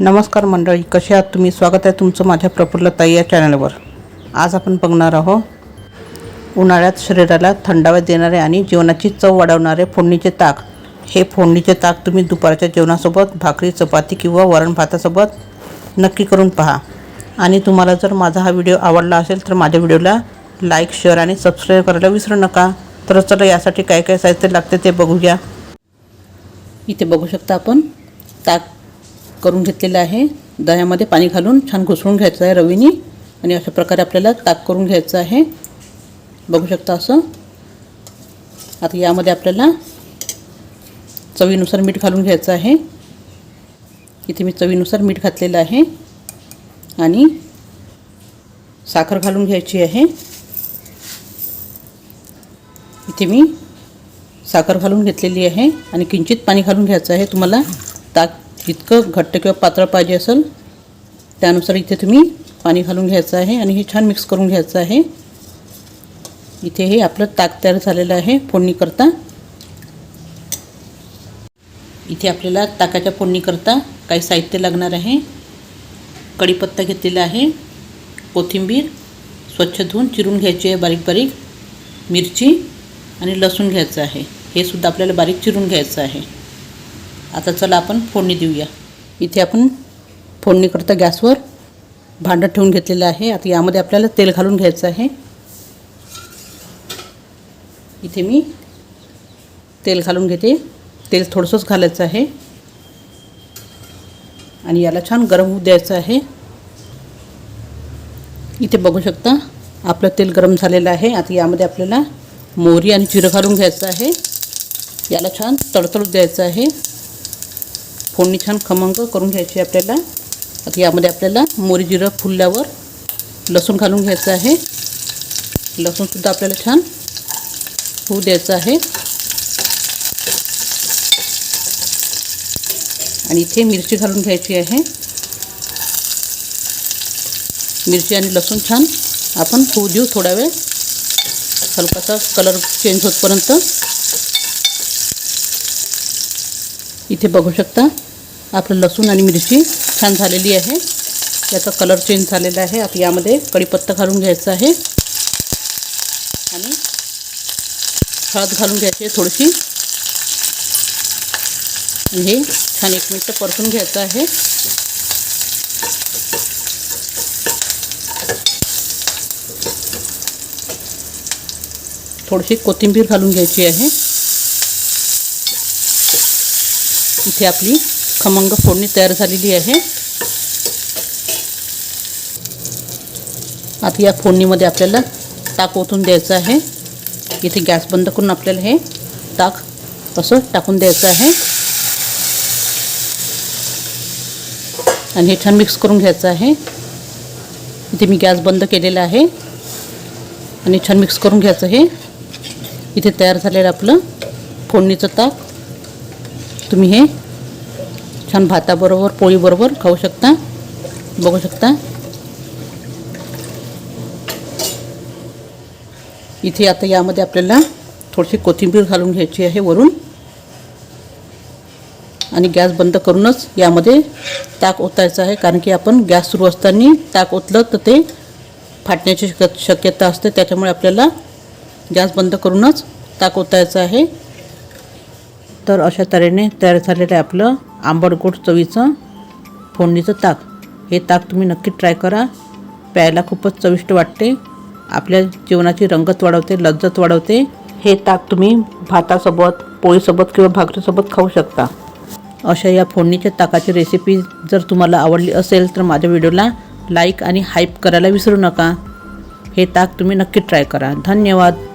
नमस्कार मंडळी, कसे आहात तुम्ही? स्वागत आहे तुमचं माझ्या प्रफुल्लताई या चॅनलवर। आज आपण बघणार आहोत उन्हाळ्यात शरीराला थंडावा देणारे आणि जीवनाची चव वाढवणारे फोडणीचे ताक। हे फोडणीचे ताक तुम्ही दुपारच्या जेवणासोबत भाकरी, चपाती किंवा वरण भातासोबत नक्की करून पहा। आणि तुम्हाला जर माझा हा व्हिडिओ आवडला असेल तर माझ्या व्हिडिओला लाईक, शेअर आणि सबस्क्राईब करायला विसरू नका। तर चला यासाठी काय काय साहित्य लागते ते बघूया। इथे बघू शकता आपण ताक करून घेतलेलं आहे। दह्यामध्ये पाणी घालून छान घुसळून घ्यायचं आहे रवीने आणि अशा प्रकारे आपल्याला ताक करून घ्यायचं आहे। बघू शकता असं। आता यामध्ये आपल्याला चवीनुसार मीठ घालून घ्यायचं आहे। इथे मी चवीनुसार मीठ घातलेलं आहे आणि साखर घालून घ्यायची आहे। इथे मी साखर घालून घेतलेली आहे आणि किंचित पाणी घालून घ्यायचं आहे। तुम्हाला ताक जितकं घट्ट किंवा पातळ पाहिजे असेल त्यानुसार इथे तुम्ही पाणी घालून घ्यायचं आहे आणि हे छान मिक्स करून घ्यायचं आहे। इथे हे आपलं ताक तयार झालेलं आहे फोडणीकरता। इथे आपल्याला ताकाच्या फोडणीकरता काही साहित्य लागणार आहे। कढीपत्ता घेतलेला आहे, कोथिंबीर स्वच्छ धुवून चिरून घ्यायची आहे बारीक बारीक, मिरची आणि लसूण घ्यायचं आहे। हे सुद्धा आपल्याला बारीक चिरून घ्यायचं आहे। आता चला आपण फोडणी देऊया। इथे आपण फोडणीकरता गॅसवर भांडं ठेवून घेतलेलं आहे। आता यामध्ये आपल्याला तेल घालून घ्यायचं आहे। इथे मी तेल घालून घेते। तेल थोडंसंच घालायचं आहे आणि याला छान गरम होऊ द्यायचं आहे। इथे बघू शकता आपलं तेल गरम झालेलं आहे। आता यामध्ये आपल्याला मोहरी आणि जिरं घालून घ्यायचं आहे। याला छान तडतडू द्यायचं आहे। फोडणी छान खमंग करून घ्यायची आपल्याला। आता यामध्ये आपल्याला मोहरी जिरं फुलल्यावर लसूण घालून घ्यायचं आहे। लसूणसुद्धा आपल्याला छान होऊ द्यायचं आहे आणि इथे मिरची घालून घ्यायची आहे। मिरची आणि लसूण छान आपण होऊ देऊ थोडा वेळ, हलकासा कलर चेंज होतपर्यंत। इथे बघू शकता आपलं लसूण आणि मिरची छान झालेली आहे, याचा कलर चेंज झालेला आहे। आता यामध्ये कढीपत्ता घालून घ्यायचा आहे आणि हळद घालून घ्यायची आहे थोडीशी आणि हे छान 1 मिनिट परतून घ्यायचं आहे। थोडीशी कोथिंबीर घालून घ्यायची आहे। इथे आपली खमंग फोडणी तयार झालेली आहे। आता या फोडणीमध्ये आपल्याला ताक ओतून द्यायचं आहे। इथे गॅस बंद करून आपल्याला हे ताक असं टाकून द्यायचं आहे आणि हे छान मिक्स करून घ्यायचं आहे। इथे मी गॅस बंद केलेला आहे आणि छान मिक्स करून घ्यायचं हे। इथे तयार झालेलं आपलं फोडणीचं ताक। तुम्ही हे छान भाताबरोबर पोळीबरोबर खाऊ शकता। बघू शकता इथे आता यामध्ये आपल्याला थोडीशी कोथिंबीर घालून घ्यायची आहे वरून आणि गॅस बंद करूनच यामध्ये ताक ओतायचं आहे, कारण की आपण गॅस सुरू असताना ताक ओतलं तर ते फाटण्याची शक्यता असते। त्याच्यामुळे आपल्याला गॅस बंद करूनच ताक ओतायचं आहे। तर अशा तऱ्हेने तयार झालेलं आहे आपलं आंबट गोड चवीचं फोडणीचं ताक। हे ताक तुम्ही नक्की ट्राय करा, प्यायला खूपच चविष्ट वाटते, आपल्या जेवणाची रंगत वाढवते, लज्जत वाढवते। हे ताक तुम्ही भातासोबत, पोळीसोबत किंवा भाकरीसोबत खाऊ शकता। अशा या फोडणीच्या ताकाची रेसिपी जर तुम्हाला आवडली असेल तर माझ्या व्हिडिओला लाईक आणि हाईप करायला विसरू नका। हे ताक तुम्ही नक्की ट्राय करा। धन्यवाद।